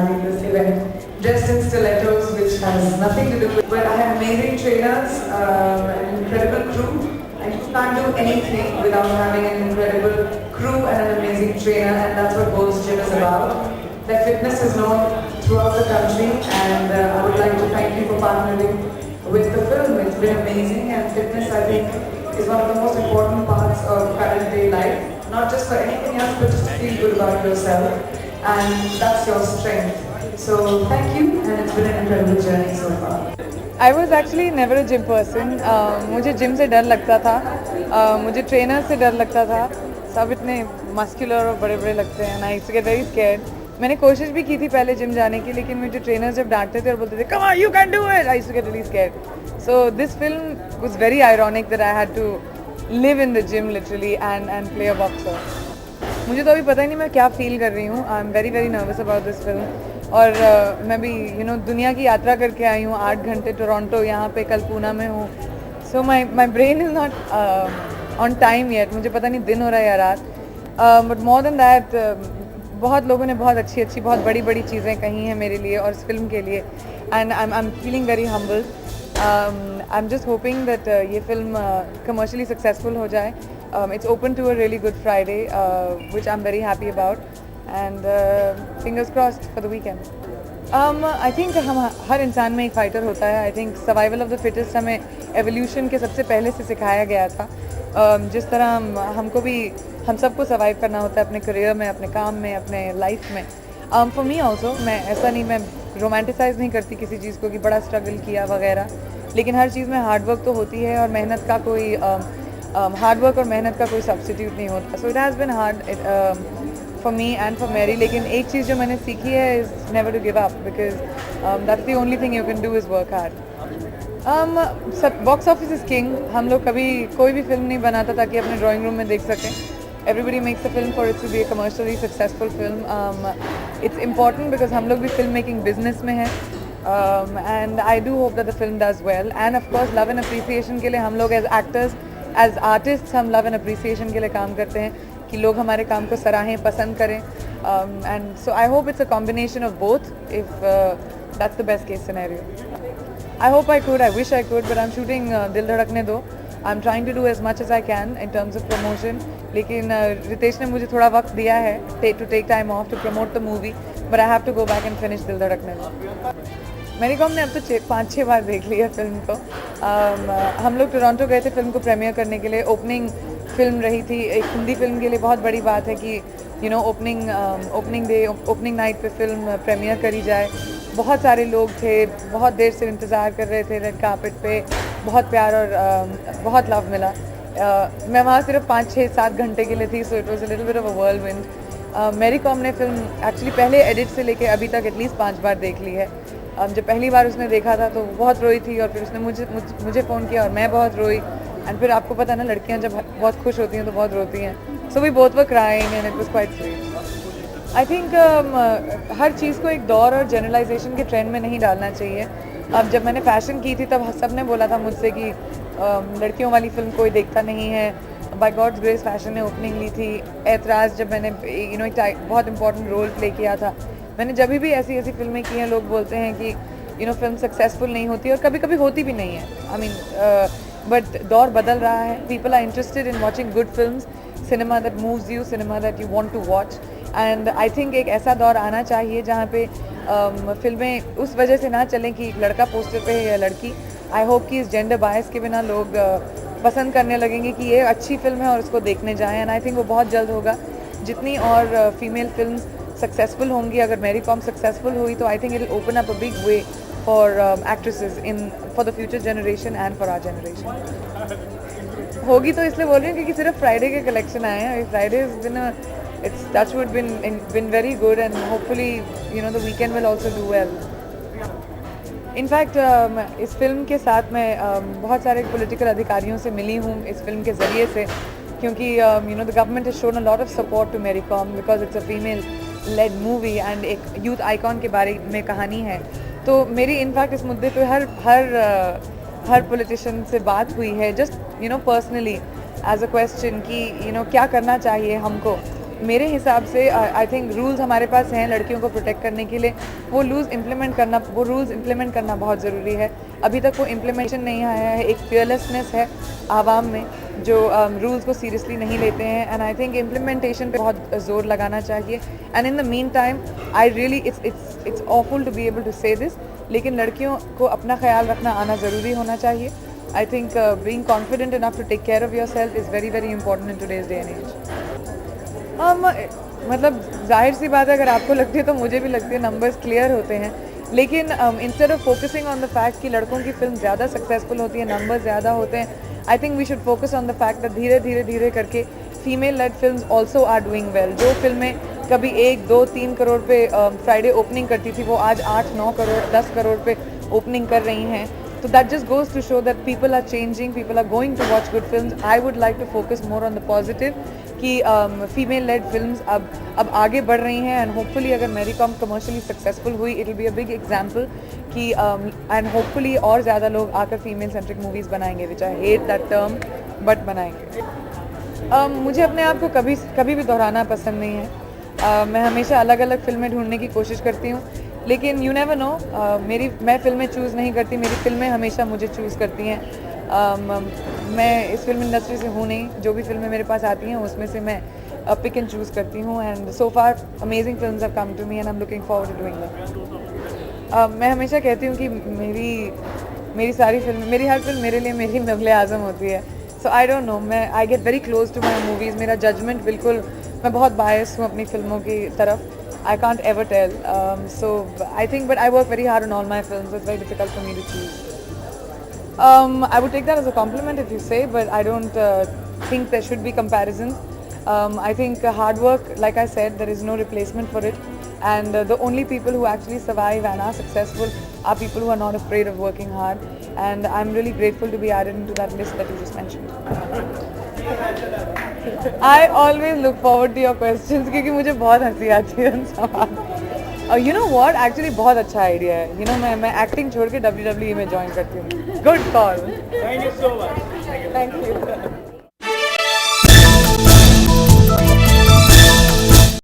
having this event dressed in stilettos, which has nothing to do with. But I have amazing trainers, an incredible crew, and you can't do anything without having an incredible crew and an amazing trainer, and that's what Gold's Gym is about. Their fitness is known throughout the country, and I would like to thank you for partnering with the film. It's been amazing, and fitness, I think, is one of the most important parts of current day life. Not just for anything else, but just to feel good about yourself, and that's your strength. So thank you, and it's been an incredible journey so far. I was actually never a gym person. मुझे gym से डर लगता था, मुझे trainer से डर लगता था. सब इतने मस्कुलर और बड़े बड़े लगते हैं. I used to get very scared. मैंने कोशिश भी की थी पहले जिम जाने की, लेकिन मुझे ट्रेनर जब डांटते थे और बोलते थे come on you can do it, I used to get really scared. So this film was very ironic that I had to live in the gym literally and play a boxer. मुझे तो अभी पता ही नहीं मैं क्या feel कर रही हूँ. I'm very very nervous about this film. और मैं भी दुनिया की यात्रा करके आई हूँ. 8 घंटे टोरंटो, यहाँ पे कल पूना में हूँ. So my brain is not on time yet. मुझे पता नहीं दिन हो रहा है या रात. बट मोर देन दैट बहुत लोगों ने बहुत अच्छी बहुत बड़ी बड़ी चीज़ें कही हैं मेरे लिए और इस फिल्म के लिए. And I am feeling very humble. I am just hoping that ये फिल्म कमर्शियली सक्सेसफुल हो जाए. It's open to a really good Friday, which I'm very happy about, and fingers crossed for the weekend. I think हम हर इंसान में एक fighter होता है. I think survival of the fittest हमें evolution के सबसे पहले से सिखाया गया था. जिस तरह हमको भी हम सबको सर्वाइव करना होता है अपने करियर में, अपने काम में, अपने लाइफ में. For me also, मैं ऐसा नहीं, मैं रोमांटिसाइज नहीं करती किसी चीज़ को कि बड़ा स्ट्रगल किया वगैरह, लेकिन हर चीज़ में हार्डवर्क तो होती है और मेहनत का कोई हार्डवर्क और मेहनत का कोई सब्स्टिट्यूट नहीं होता. So it has been hard for me and for Mary. लेकिन एक चीज़ जो मैंने सीखी है is never to give up, because that's the only thing you can do is work hard. Box office is king. हम लोग कभी कोई भी फिल्म नहीं बनाता ताकि अपने ड्राइंग रूम में देख सकें. Everybody makes a film for it to be a commercially successful film. It's important because हम लोग भी फिल्म मेकिंग बिजनेस में हैं. And I do hope that the film does well. And of course love and appreciation के लिए हम लोग as actors, as artist, हम लव एंड अप्रिसिएशन के लिए काम करते हैं कि लोग हमारे काम को सराहें, पसंद करें. And so I hope it's a combination of both. If that's the best case scenario. I hope I could, I wish I could, but I am shooting Dil Dhadakne Do. I am trying to do as much as I can in terms of promotion. लेकिन रितेश ने मुझे थोड़ा वक्त दिया है to take time off to promote the movie, but I have to go back and finish दिल धड़कने दो. मेरी कॉम ने अब तो 5-6 बार देख ली है फिल्म को. हम लोग टोरंटो गए थे फिल्म को प्रीमियर करने के लिए. ओपनिंग फिल्म रही थी. एक हिंदी फिल्म के लिए बहुत बड़ी बात है कि ओपनिंग नाइट पे फिल्म प्रीमियर करी जाए. बहुत सारे लोग थे, बहुत देर से इंतज़ार कर रहे थे रेड कार्पेट पे. बहुत प्यार और बहुत लव मिला. मैं वहाँ सिर्फ 5-6-7 घंटे के लिए थी. So it was a little bit of a whirlwind. Mary Kom ने फिल्म एक्चुअली पहले एडिट से लेके अभी तक एटलीस्ट 5 बार देख ली है. जब पहली बार उसने देखा था तो वो बहुत रोई थी और फिर उसने मुझे फ़ोन किया और मैं बहुत रोई. एंड फिर आपको पता ना, लड़कियां जब बहुत खुश होती हैं तो बहुत रोती हैं. So we both were crying and it was quite sweet. I think हर चीज़ को एक दौर और जनरलाइजेशन के ट्रेंड में नहीं डालना चाहिए. अब जब मैंने फ़ैशन की थी तब सब ने बोला था मुझसे कि लड़कियों वाली फिल्म कोई देखता नहीं है. बाय गॉड्स ग्रेस फैशन ने ओपनिंग ली थी. ऐतराज़ जब मैंने एक बहुत इंपॉर्टेंट रोल प्ले किया था. मैंने जब भी ऐसी फिल्में की हैं, लोग बोलते हैं कि फिल्म सक्सेसफुल नहीं होती और कभी कभी होती भी नहीं है. आई मीन बट दौर बदल रहा है. People are interested in watching good films, cinema that moves you, cinema that you want to watch. And I think एक ऐसा दौर आना चाहिए जहाँ पे फिल्में उस वजह से ना चलें कि लड़का पोस्टर पे है या लड़की. आई होप कि इस जेंडर बायस के बिना लोग पसंद करने लगेंगे कि ये अच्छी फिल्म है और उसको देखने जाएँ. एंड आई थिंक वो बहुत जल्द होगा. जितनी और फीमेल फिल्म्स सक्सेसफुल होंगी, अगर मेरी कॉम सक्सेसफुल हुई तो I think it will open up a big way for actresses for the future generation and for our generation. होगी तो इसलिए बोल रही हूँ क्योंकि सिर्फ फ्राइडे के कलेक्शन आए हैं. Friday it's touchwood been very good and hopefully the weekend will also do well. In fact इस फिल्म के साथ मैं बहुत सारे पॉलिटिकल अधिकारियों से मिली हूँ इस फिल्म के ज़रिए से, क्योंकि the government has shown a lot of support to Mary Kom because it's a female led movie and एक यूथ आइकॉन के बारे में कहानी है. तो मेरी इनफैक्ट इस मुद्दे पे हर पॉलिटिशियन से बात हुई है, just personally as a question कि क्या करना चाहिए हमको मेरे हिसाब से आई थिंक रूल्स हमारे पास हैं लड़कियों को प्रोटेक्ट करने के लिए, वो रूल्स इम्प्लीमेंट करना बहुत ज़रूरी है। अभी तक वो इम्प्लीमेंटेशन नहीं आया है, एक फियरलेसनेस है आवाम में जो रूल्स को सीरियसली नहीं लेते हैं, एंड आई थिंक इम्प्लीमेंटेशन पे बहुत ज़ोर लगाना चाहिए। And in the meantime I really it's awful to be able to say this, लेकिन लड़कियों को अपना ख्याल रखना आना ज़रूरी होना चाहिए। I think being confident enough to take care of yourself is very very important in today's day and age. मतलब जाहिर सी बात है, अगर आपको लगती है तो मुझे भी लगती है, नंबर्स क्लियर होते हैं, लेकिन instead of focusing on the fact कि लड़कों की फिल्म ज़्यादा सक्सेसफुल होती है, नंबर्स ज़्यादा होते हैं, I think we should focus on the fact that धीरे धीरे करके female led films also are doing well. जो फिल्में कभी 1, 2, 3 करोड़ पे फ्राइडे ओपनिंग करती थी, वो आज 8, 9 करोड़, 10 करोड़ पे ओपनिंग कर रही हैं। So that just goes to show that people are changing, people are going to watch good films. I would like to focus more on the positive कि फीमेल लेड फिल्म्स अब आगे बढ़ रही हैं, एंड होपफुली अगर Mary Kom commercially successful हुई, it will be a big example कि and hopefully और ज़्यादा लोग आकर फीमेल सेंट्रिक मूवीज़ बनाएंगे, which I hate that term, but बनाएंगे। मुझे अपने आप को कभी भी दोहराना पसंद नहीं है। मैं हमेशा अलग अलग फिल्में ढूंढने की कोशिश करती हूँ, लेकिन यू नेवर नो, मैं फिल्में चूज़ नहीं करती, मेरी फिल्में हमेशा मुझे चूज़ करती हैं। मैं इस फिल्म इंडस्ट्री से हूँ नहीं, जो भी फिल्में मेरे पास आती हैं उसमें से मैं पिक एंड चूज़ करती हूँ, and so far amazing films have come to me and I am looking forward to doing that. मैं हमेशा कहती हूँ कि मेरी सारी फिल्में, मेरी हर फिल्म मेरे लिए मेरी मुग़ल आज़म होती है। So I don't know, I get very close to my movies, मेरा जजमेंट बिल्कुल, मैं बहुत बायस हूँ अपनी फिल्मों की तरफ। I can't ever tell. So I think, but I work very hard on all my films, so it's very difficult for me to choose. I would take that as a compliment if you say, but I don't think there should be comparisons. I think hard work, like I said, there is no replacement for it. And the only people who actually survive and are successful are people who are not afraid of working hard. And I'm really grateful to be added into that list that you just mentioned. I always look forward to your questions क्योंकि मुझे बहुत हंसी आती है उन सवाल। और you know what, actually बहुत अच्छा आइडिया है। You know, मैं एक्टिंग छोड़ के WWE में ज्वाइन करती हूँ। Good call. Thank you so much. Thank you.